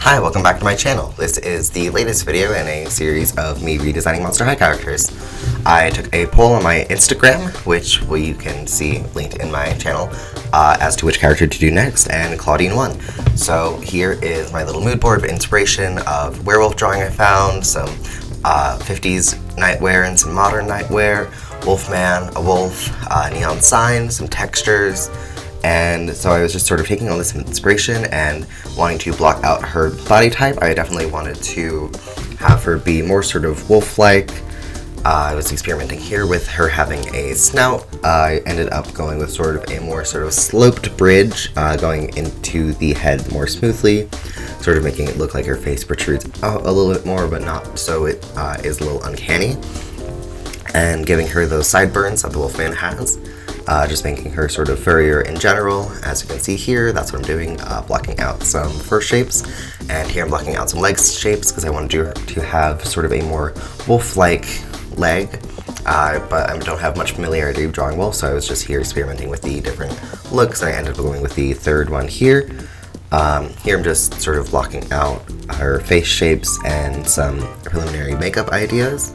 Hi, welcome back to my channel. This is the latest video in a series of me redesigning Monster High characters. I took a poll on my Instagram, which you can see linked in my channel, as to which character to do next, and Clawdeen won. So here is my little mood board of inspiration of werewolf drawing I found, some 50s nightwear and some modern nightwear, wolfman, a wolf, neon sign, some textures. And so I was just sort of taking all this inspiration and wanting to block out her body type. I definitely wanted to have her be more sort of wolf-like. I was experimenting here with her having a snout. I ended up going with sort of a more sort of sloped bridge going into the head more smoothly, sort of making it look like her face protrudes out a little bit more, but not so it is a little uncanny, and giving her those sideburns that the wolfman has. Just making her sort of furrier in general. As you can see here, that's what I'm doing, blocking out some fur shapes, and here I'm blocking out some leg shapes because I wanted her to have sort of a more wolf-like leg, but I don't have much familiarity with drawing wolf, so I was just here experimenting with the different looks, and I ended up going with the third one here. Here I'm just sort of blocking out her face shapes and some preliminary makeup ideas.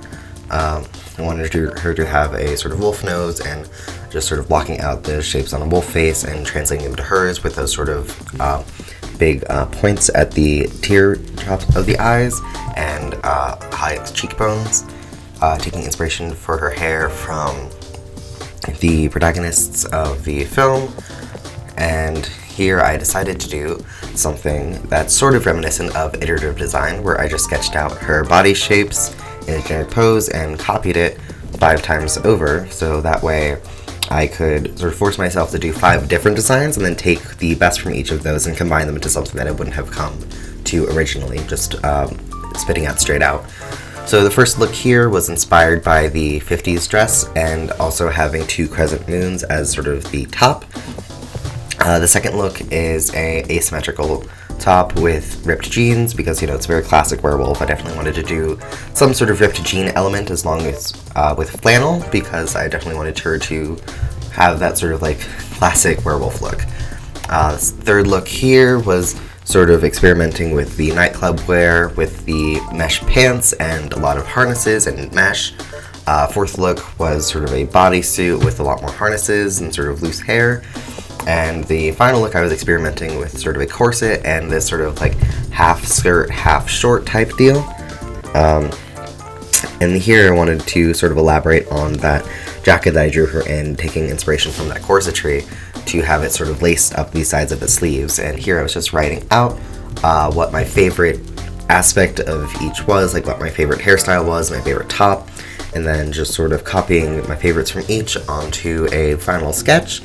I wanted her to have a sort of wolf nose, and just sort of blocking out the shapes on a wolf face and translating them to hers with those sort of big points at the tear tops of the eyes and high cheekbones. Taking inspiration for her hair from the protagonists of the film. And here I decided to do something that's sort of reminiscent of iterative design, where I just sketched out her body shapes in a generic pose and copied it 5 times over, so that way I could sort of force myself to do 5 different designs and then take the best from each of those and combine them into something that I wouldn't have come to originally, just spitting out straight out. So the first look here was inspired by the 50s dress and also having 2 crescent moons as sort of the top. The second look is a asymmetrical top with ripped jeans because, you know, it's very classic werewolf. I definitely wanted to do some sort of ripped jean element as long as with flannel, because I definitely wanted her to have that sort of like classic werewolf look. Third look here was sort of experimenting with the nightclub wear with the mesh pants and a lot of harnesses and mesh. Fourth look was sort of a bodysuit with a lot more harnesses and sort of loose hair. And the final look I was experimenting with sort of a corset and this sort of like half skirt, half short type deal. And here I wanted to sort of elaborate on that jacket that I drew her in, taking inspiration from that corsetry to have it sort of laced up the sides of the sleeves. And here I was just writing out what my favorite aspect of each was, like what my favorite hairstyle was, my favorite top, and then just sort of copying my favorites from each onto a final sketch.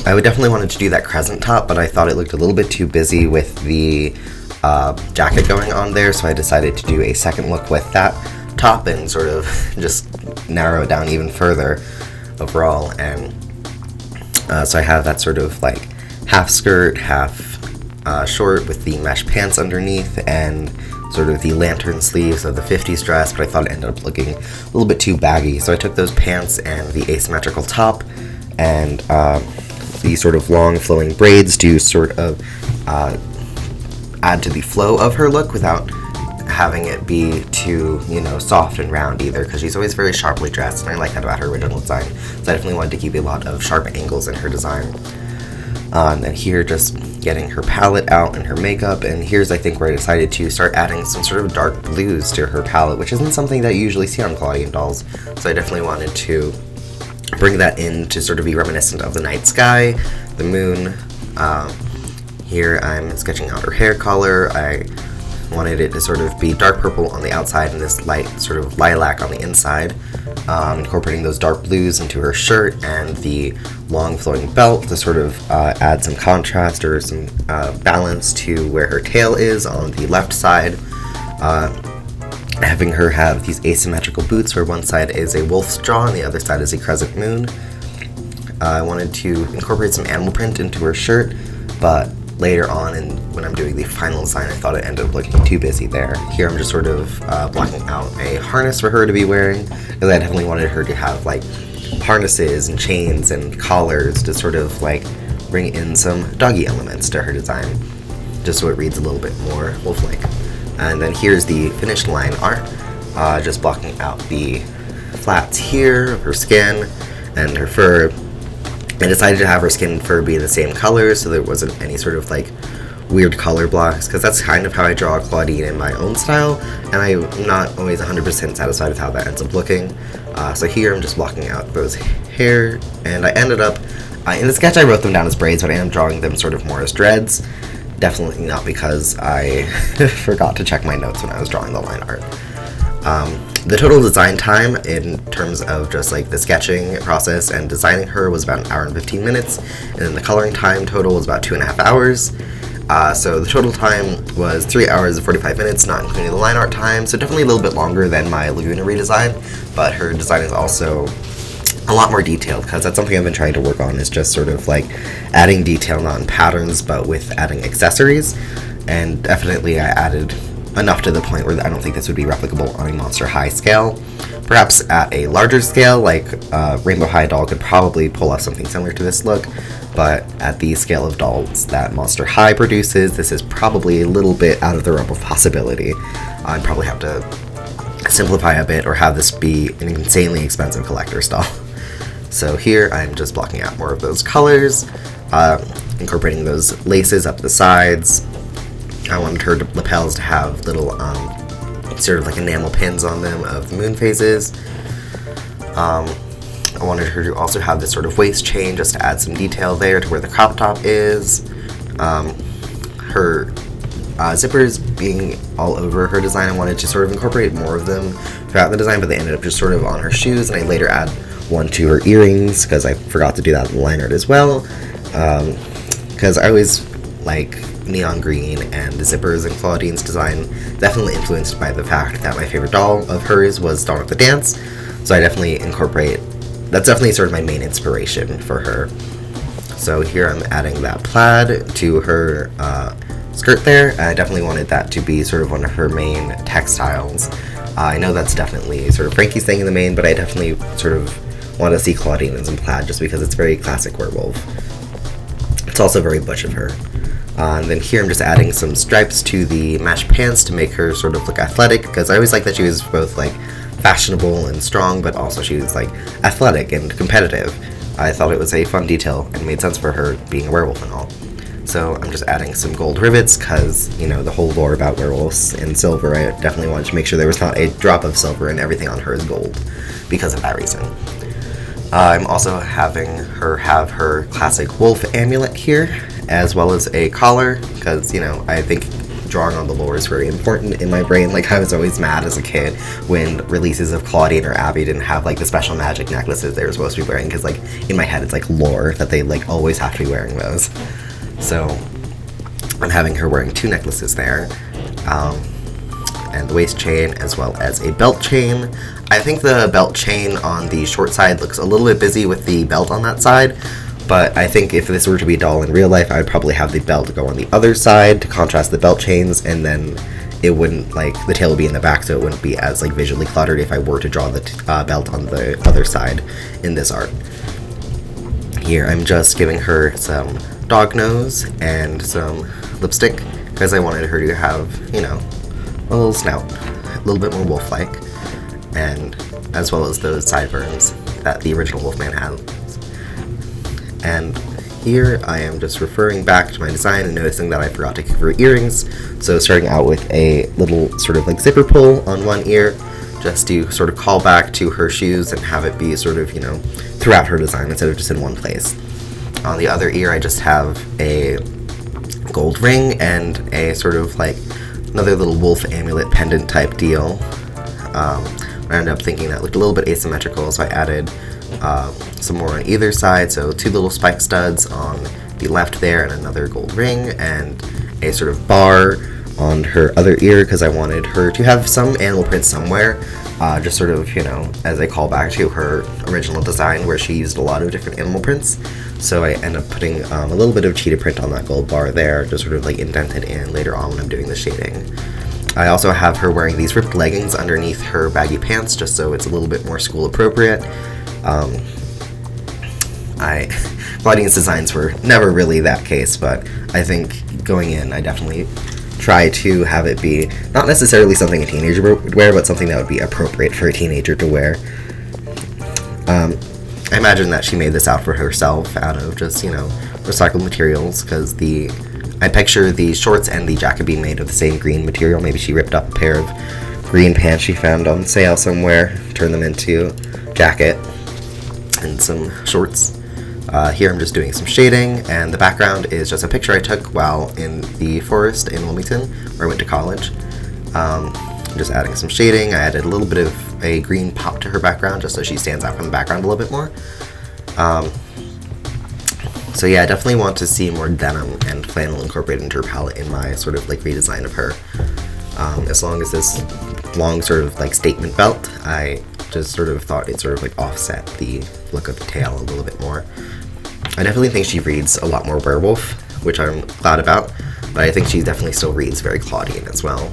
I would definitely wanted to do that crescent top, but I thought it looked a little bit too busy with the jacket going on there, so I decided to do a second look with that top and sort of just narrow it down even further overall. And so I have that sort of like half skirt, half short with the mesh pants underneath and sort of the lantern sleeves of the 50s dress, but I thought it ended up looking a little bit too baggy, so I took those pants and the asymmetrical top and the sort of long flowing braids to sort of add to the flow of her look without having it be too, you know, soft and round either, because she's always very sharply dressed, and I like that about her original design, so I definitely wanted to keep a lot of sharp angles in her design. And then here, just getting her palette out and her makeup, and here's I think where I decided to start adding some sort of dark blues to her palette, which isn't something that you usually see on Clawdeen dolls, so I definitely wanted to bring that in to sort of be reminiscent of the night sky, the moon. Here I'm sketching out her hair color. I wanted it to sort of be dark purple on the outside and this light sort of lilac on the inside, incorporating those dark blues into her shirt and the long flowing belt to sort of add some contrast or some balance to where her tail is on the left side. Having her have these asymmetrical boots where one side is a wolf's jaw and the other side is a crescent moon. I wanted to incorporate some animal print into her shirt, but later on, and when I'm doing the final design, I thought it ended up looking too busy there. Here I'm just sort of blocking out a harness for her to be wearing, because I definitely wanted her to have like harnesses and chains and collars to sort of like bring in some doggy elements to her design. just so it reads a little bit more wolf-like. And then here's the finished line art, just blocking out the flats here of her skin and her fur. I decided to have her skin and fur be the same color so there wasn't any sort of like weird color blocks, because that's kind of how I draw Clawdeen in my own style, and I'm not always 100% satisfied with how that ends up looking. So here I'm just blocking out those hair, and I ended up, in the sketch I wrote them down as braids, but I am drawing them sort of more as dreads. Definitely not because I forgot to check my notes when I was drawing the line art. The total design time in terms of just like the sketching process and designing her was about 1 hour and 15 minutes, and then the coloring time total was about 2.5 hours. So the total time was 3 hours and 45 minutes, not including the line art time, so definitely a little bit longer than my Laguna redesign, but her design is also a lot more detailed, because that's something I've been trying to work on, is just sort of like adding detail, not in patterns, but with adding accessories, and definitely I added enough to the point where I don't think this would be replicable on a Monster High scale. Perhaps at a larger scale, like Rainbow High doll could probably pull off something similar to this look, but at the scale of dolls that Monster High produces, this is probably a little bit out of the realm of possibility. I'd probably have to simplify a bit or have this be an insanely expensive collector's doll. So here I'm just blocking out more of those colors, incorporating those laces up the sides. I wanted her lapels to have little sort of like enamel pins on them of the moon phases. I wanted her to also have this sort of waist chain just to add some detail there to where the crop top is. Her zippers being all over her design, I wanted to sort of incorporate more of them throughout the design, but they ended up just sort of on her shoes, and I later add one to her earrings because I forgot to do that in the line art as well, because I always like neon green, and the zippers in Clawdeen's design definitely influenced by the fact that my favorite doll of hers was Dawn of the Dance, so I definitely incorporate, that's definitely sort of my main inspiration for her. So here I'm adding that plaid to her skirt there. I definitely wanted that to be sort of one of her main textiles. I know that's definitely sort of Frankie's thing in the main, but I definitely sort of want to see Clawdeen in some plaid just because it's very classic werewolf. It's also very butch of her. And then here I'm just adding some stripes to the mesh pants to make her sort of look athletic, because I always liked that she was both like fashionable and strong, but also she was like athletic and competitive. I thought it was a fun detail and made sense for her being a werewolf and all. So I'm just adding some gold rivets because, you know, the whole lore about werewolves and silver, I definitely wanted to make sure there was not a drop of silver and everything on her is gold because of that reason. I'm also having her have her classic wolf amulet here, as well as a collar, because, you know, I think drawing on the lore is very important in my brain. Like, I was always mad as a kid when releases of Clawdeen or Abby didn't have, like, the special magic necklaces they were supposed to be wearing, because, like, in my head it's, like, lore that they, like, always have to be wearing those. So, I'm having her wearing 2 necklaces there, and the waist chain, as well as a belt chain. I think the belt chain on the short side looks a little bit busy with the belt on that side, but I think if this were to be a doll in real life, I would probably have the belt go on the other side to contrast the belt chains, and then it wouldn't, like, the tail would be in the back, so it wouldn't be as, like, visually cluttered if I were to draw the belt on the other side in this art. Here, I'm just giving her some dog nose and some lipstick, because I wanted her to have, you know, a little snout, a little bit more wolf-like, and as well as those sideburns that the original Wolfman has. And here I am just referring back to my design and noticing that I forgot to give her earrings, so starting out with a little sort of like zipper pull on one ear, just to sort of call back to her shoes and have it be sort of, you know, throughout her design instead of just in one place. On the other ear I just have a gold ring and a sort of like another little wolf amulet pendant type deal. I ended up thinking that looked a little bit asymmetrical, so I added some more on either side, so 2 little spike studs on the left there and another gold ring and a sort of bar on her other ear because I wanted her to have some animal print somewhere, just sort of, you know, as a callback to her original design where she used a lot of different animal prints. So I end up putting a little bit of cheetah print on that gold bar there, just sort of like indented in later on when I'm doing the shading. I also have her wearing these ripped leggings underneath her baggy pants, just so it's a little bit more school appropriate. Clawdeen's designs were never really that case, but I think going in, I definitely try to have it be not necessarily something a teenager would wear, but something that would be appropriate for a teenager to wear. I imagine that she made this out for herself out of just, recycled materials, because I picture the shorts and the jacket being made of the same green material. Maybe she ripped up a pair of green pants she found on sale somewhere, turned them into jacket and some shorts. Here I'm just doing some shading, and the background is just a picture I took while in the forest in Wilmington, where I went to college. Just adding some shading. I added a little bit of a green pop to her background, just so she stands out from the background a little bit more. So yeah, I definitely want to see more denim and flannel incorporated into her palette in my sort of like redesign of her. As long as this long sort of like statement belt, I just sort of thought it sort of like offset the look of the tail a little bit more. I definitely think she reads a lot more werewolf, which I'm glad about, but I think she definitely still reads very Clawdeen as well,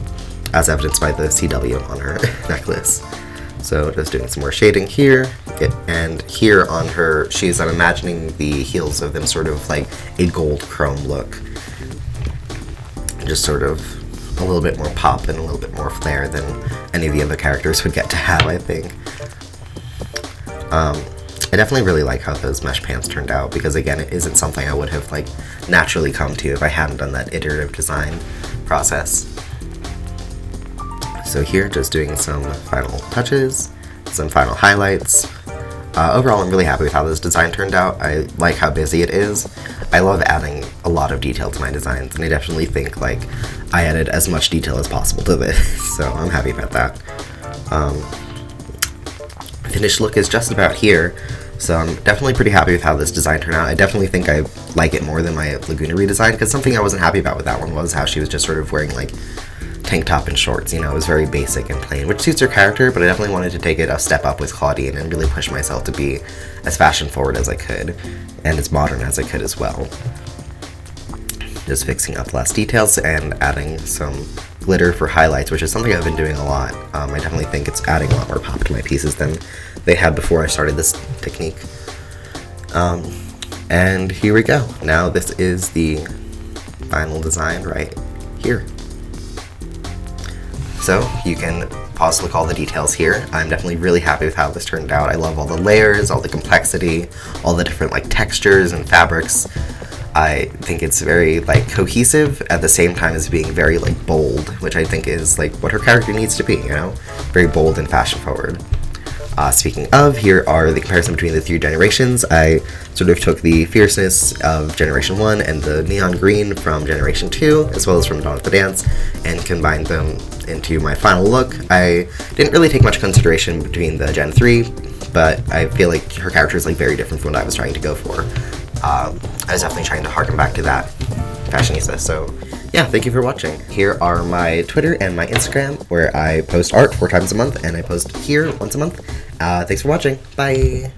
as evidenced by the CW on her necklace. So just doing some more shading here, and here on her shoes, I'm imagining the heels of them sort of like a gold chrome look. Just sort of a little bit more pop and a little bit more flair than any of the other characters would get to have, I think. I definitely really like how those mesh pants turned out, because again, it isn't something I would have like naturally come to if I hadn't done that iterative design process. So here, just doing some final touches, some final highlights. Overall, I'm really happy with how this design turned out. I like how busy it is. I love adding a lot of detail to my designs, and I definitely think like I added as much detail as possible to this, so I'm happy about that. Finished look is just about here, so I'm definitely pretty happy with how this design turned out. I definitely think I like it more than my Laguna redesign, because something I wasn't happy about with that one was how she was just sort of wearing like tank top and shorts. It was very basic and plain, which suits her character, but I definitely wanted to take it a step up with Clawdeen and really push myself to be as fashion forward as I could, and as modern as I could as well. Just fixing up less details and adding some glitter for highlights, which is something I've been doing a lot. I definitely think it's adding a lot more pop to my pieces than they had before I started this technique. And here we go. Now this is the final design right here. So you can pause to look all the details here. I'm definitely really happy with how this turned out. I love all the layers, all the complexity, all the different like textures and fabrics. I think it's very like cohesive at the same time as being very like bold, which I think is like what her character needs to be, very bold and fashion forward. Speaking of, here are the comparison between the 3 generations. I sort of took the fierceness of Generation 1 and the neon green from Generation 2, as well as from Dawn of the Dance, and combined them into my final look. I didn't really take much consideration between the Gen 3, but I feel like her character is like very different from what I was trying to go for. I was definitely trying to harken back to that fashionista, so yeah, thank you for watching. Here are my Twitter and my Instagram, where I post art 4 times a month, and I post here once a month. Thanks for watching. Bye!